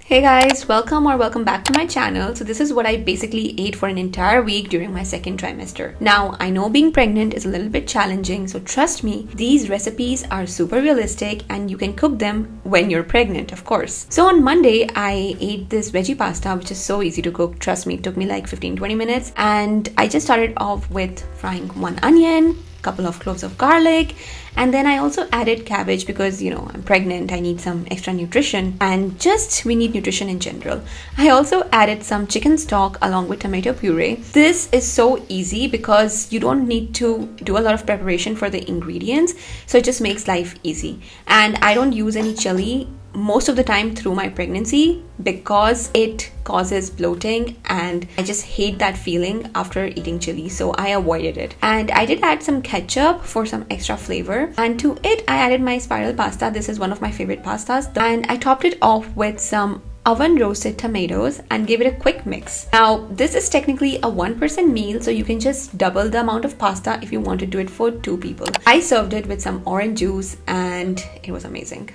Hey guys, welcome back to my channel. So this is what I basically ate for an entire week during my second trimester. Now, I know being pregnant is a little bit challenging, so trust me, these recipes are super realistic and you can cook them when you're pregnant, of course. So on Monday, I ate this veggie pasta, which is so easy to cook. Trust me, it took me like 15-20 minutes. And I just started off with frying one onion, couple of cloves of garlic, and then I also added cabbage because I'm pregnant, I need some extra nutrition, and just we need nutrition in general. I also added some chicken stock along with tomato puree. This is so easy because you don't need to do a lot of preparation for the ingredients, so it just makes life easy. And I don't use any chili most of the time through my pregnancy because it causes bloating and I just hate that feeling after eating chili, so I avoided it. And I did add some ketchup for some extra flavor, and to it I added my spiral pasta. This is one of my favorite pastas, and I topped it off with some oven roasted tomatoes and gave it a quick mix. Now this is technically a one-person meal, so you can just double the amount of pasta if you want to do it for two people. I served it with some orange juice and it was amazing.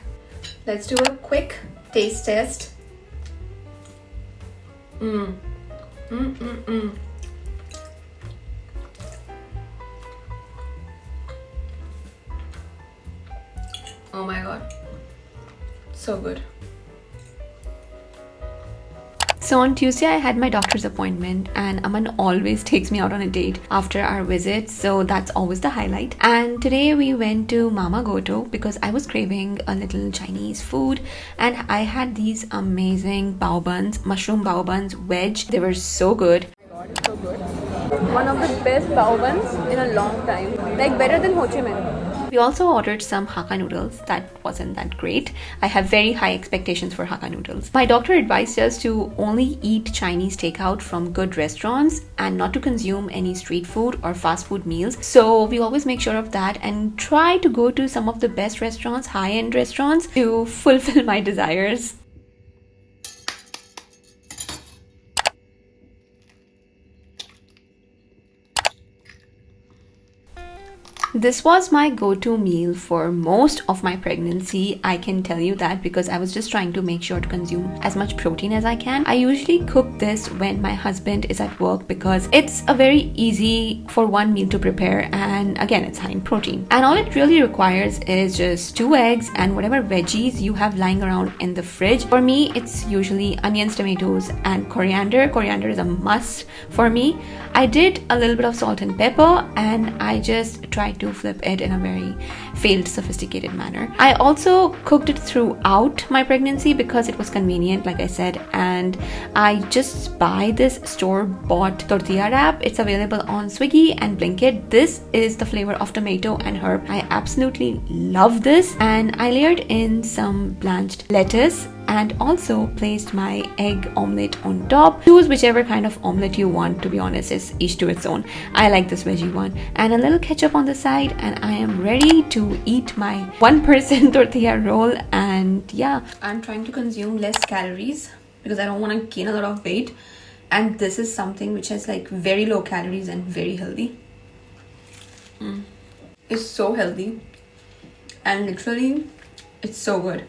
Let's do a quick taste test. Oh my god, so good. So on Tuesday, I had my doctor's appointment, and Aman always takes me out on a date after our visit, so that's always the highlight. And today we went to Mamagoto because I was craving a little Chinese food, and I had these amazing bao buns, mushroom bao buns, veg. They were so good. Oh my god, it's so good. One of the best bao buns in a long time, like better than Ho Chi Minh. We also ordered some Hakkah noodles. That wasn't that great. I have very high expectations for Hakkah noodles. My doctor advised us to only eat Chinese takeout from good restaurants and not to consume any street food or fast food meals. So we always make sure of that and try to go to some of the best restaurants, high-end restaurants, to fulfill my desires. This was my go-to meal for most of my pregnancy. I can tell you that because I was just trying to make sure to consume as much protein as I can. I usually cook this when my husband is at work because it's a very easy for one meal to prepare, and again, it's high in protein. And all it really requires is just 2 eggs and whatever veggies you have lying around in the fridge. For me, it's usually onions, tomatoes, and coriander. Coriander is a must for me. I did a little bit of salt and pepper, and I just tried to flip it in a very failed sophisticated manner. I also cooked it throughout my pregnancy because it was convenient, like I said, and I just buy this store-bought tortilla wrap. It's available on Swiggy and Blinkit. This is the flavor of tomato and herb. I absolutely love this, and I layered in some blanched lettuce and also placed my egg omelette on top. Choose whichever kind of omelette you want, to be honest, it's each to its own. I like this veggie one, and a little ketchup on the side, and I am ready to eat my one-person tortilla roll. And yeah, I'm trying to consume less calories because I don't want to gain a lot of weight, and this is something which has like very low calories and very healthy. It's so healthy and literally it's so good.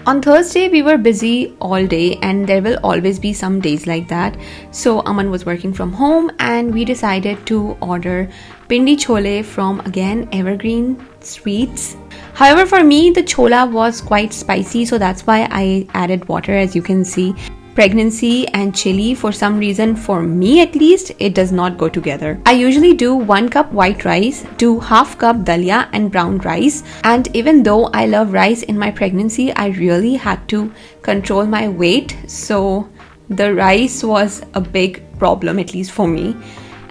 On Thursday, we were busy all day, and there will always be some days like that. So Aman was working from home, and we decided to order Pindhi Chole from, again, Evergreen Sweets. However, for me, the chola was quite spicy, so that's why I added water, as you can see. Pregnancy and chili, for some reason, for me at least, it does not go together. I usually do 1 cup white rice, do half cup dalia and brown rice, and even though I love rice in my pregnancy, I really had to control my weight, so the rice was a big problem, at least for me.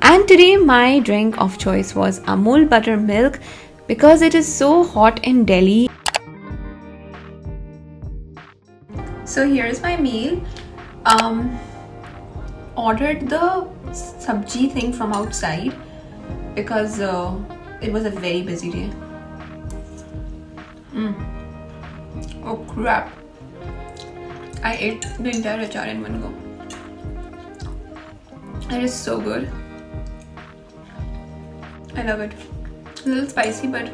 And today my drink of choice was Amul buttermilk because it is so hot in Delhi. So here's my meal. Ordered the sabzi thing from outside because it was a very busy day. Oh crap, I ate the entire achar in one go. It is so good. I love it. A little spicy, but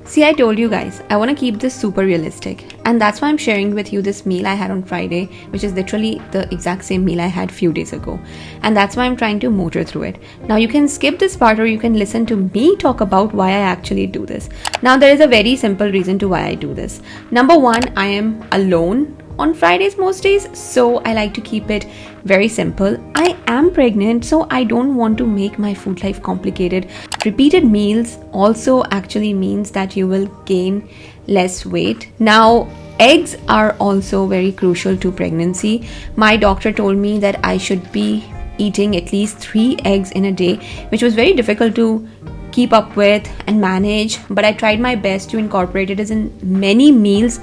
See, I told you guys, I want to keep this super realistic, and that's why I'm sharing with you this meal I had on Friday, which is literally the exact same meal I had few days ago, and that's why I'm trying to motor through it. Now you can skip this part or you can listen to me talk about why I actually do this. Now there is a very simple reason to why I do this. Number one, I am alone on Fridays most days, so I like to keep it very simple. I am pregnant, so I don't want to make my food life complicated. Repeated meals also actually means that you will gain less weight. Now, eggs are also very crucial to pregnancy. My doctor told me that I should be eating at least 3 eggs in a day, which was very difficult to keep up with and manage, but I tried my best to incorporate it as in many meals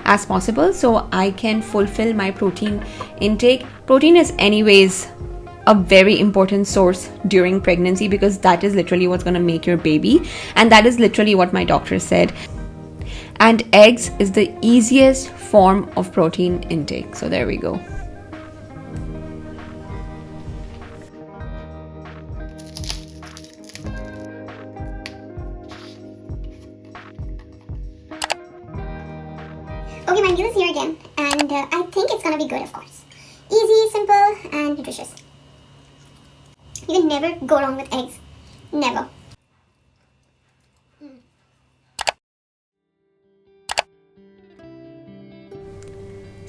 as possible so I can fulfill my protein intake. Protein is anyways a very important source during pregnancy because that is literally what's going to make your baby, and that is literally what my doctor said. And eggs is the easiest form of protein intake. So there we go. Okay, my meal is here again, and I think it's gonna be good, of course. Easy, simple, and nutritious. You can never go wrong with eggs. Never.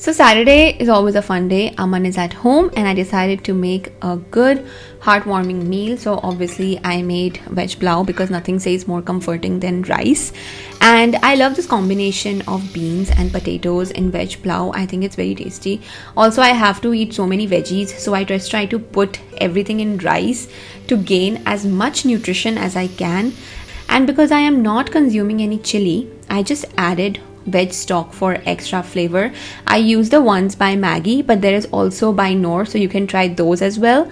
So Saturday is always a fun day. Aman is at home and I decided to make a good heartwarming meal. So obviously I made veg pulao because nothing says more comforting than rice. And I love this combination of beans and potatoes in veg pulao. I think it's very tasty. Also, I have to eat so many veggies, so I just try to put everything in rice to gain as much nutrition as I can. And because I am not consuming any chili, I just added veg stock for extra flavor. I use the ones by Maggi, but there is also by Knorr, so you can try those as well.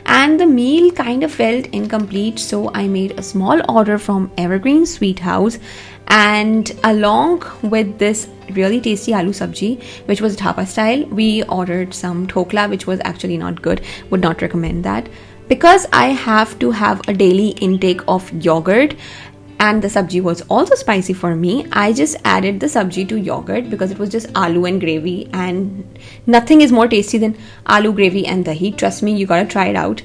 And the meal kind of felt incomplete, so I made a small order from Evergreen Sweet House, and along with this really tasty aloo sabzi, which was dhaba style, we ordered some dhokla, which was actually not good. Would not recommend that. Because I have to have a daily intake of yogurt and the sabji was also spicy for me, I just added the sabji to yogurt because it was just aloo and gravy, and nothing is more tasty than aloo gravy and dahi. Trust me, you gotta try it out.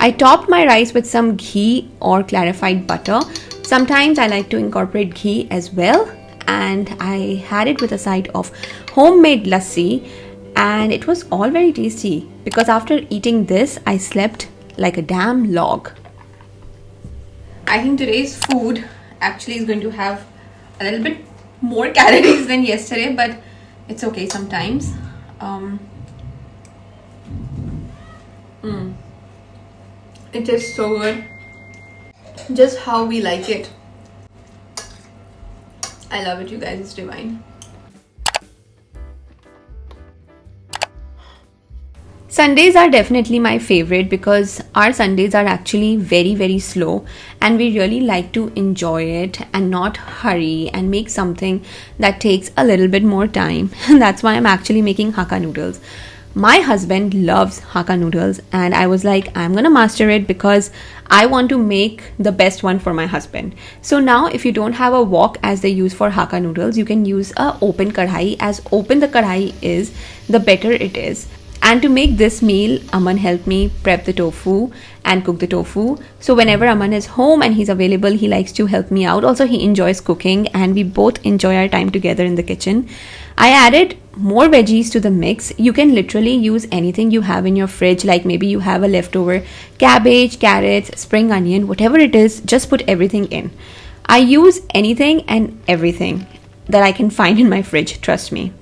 I topped my rice with some ghee or clarified butter. Sometimes I like to incorporate ghee as well. And I had it with a side of homemade lassi, and it was all very tasty because after eating this, I slept like a damn log. I think today's food actually is going to have a little bit more calories than yesterday, but it's okay sometimes. It is so good, just how we like it. I love it, you guys, it's divine. Sundays are definitely my favorite because our Sundays are actually very, very slow, and we really like to enjoy it and not hurry and make something that takes a little bit more time. And that's why I'm actually making Hakkah Noodles. My husband loves Hakkah Noodles, and I was like, I'm gonna master it because I want to make the best one for my husband. So now if you don't have a wok as they use for Hakkah Noodles, you can use a open kadhai. As open the kadhai is, the better it is. And to make this meal, Aman helped me prep the tofu and cook the tofu. So whenever Aman is home and he's available, he likes to help me out. Also, he enjoys cooking and we both enjoy our time together in the kitchen. I added more veggies to the mix. You can literally use anything you have in your fridge, like maybe you have a leftover cabbage, carrots, spring onion, whatever it is, just put everything in. I use anything and everything that I can find in my fridge, trust me.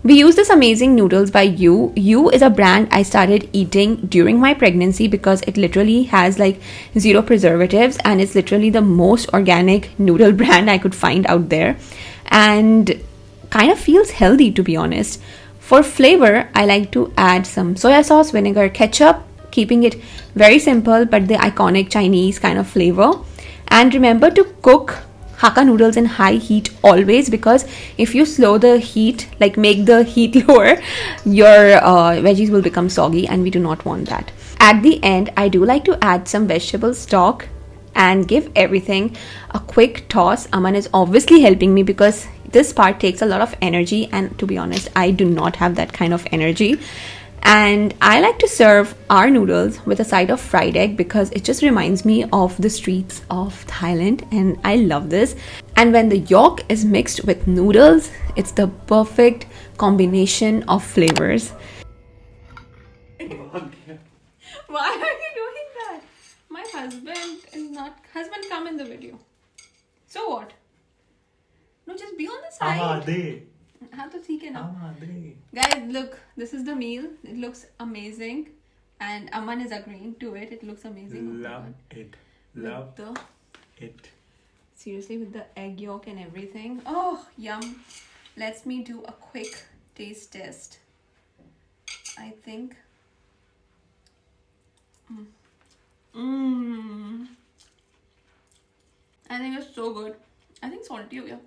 We use this amazing noodles by You. You is a brand I started eating during my pregnancy because it literally has like zero preservatives and it's literally the most organic noodle brand I could find out there, and kind of feels healthy, to be honest. For flavor, I like to add some soya sauce, vinegar, ketchup, keeping it very simple but the iconic Chinese kind of flavor. And remember to cook Hakka noodles in high heat always, because if you slow the heat, like make the heat lower, your veggies will become soggy and we do not want that. At the end, I do like to add some vegetable stock and give everything a quick toss. Aman is obviously helping me because this part takes a lot of energy, and to be honest, I do not have that kind of energy. And I like to serve our noodles with a side of fried egg because it just reminds me of the streets of Thailand, and I love this. And when the yolk is mixed with noodles, it's the perfect combination of flavors. Why are you doing that? My husband is not... Husband, come in the video. So what? No, just be on the side. हाँ तो ठीक है ना. Guys, look, this is the meal. It looks amazing, and Aman is agreeing to it. It looks amazing. Love it. Love it. Seriously, with the egg yolk and everything. Oh, yum. Let me do a quick taste test. I think. I think it's so good. I think salty ho gaya.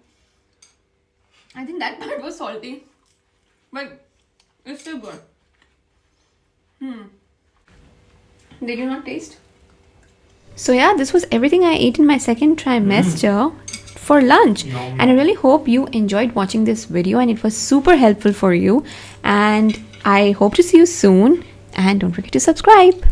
I think that part was salty, but it's still good. Did you not taste? So yeah, this was everything I ate in my second trimester for lunch. And I really hope you enjoyed watching this video and it was super helpful for you. And I hope to see you soon. And don't forget to subscribe.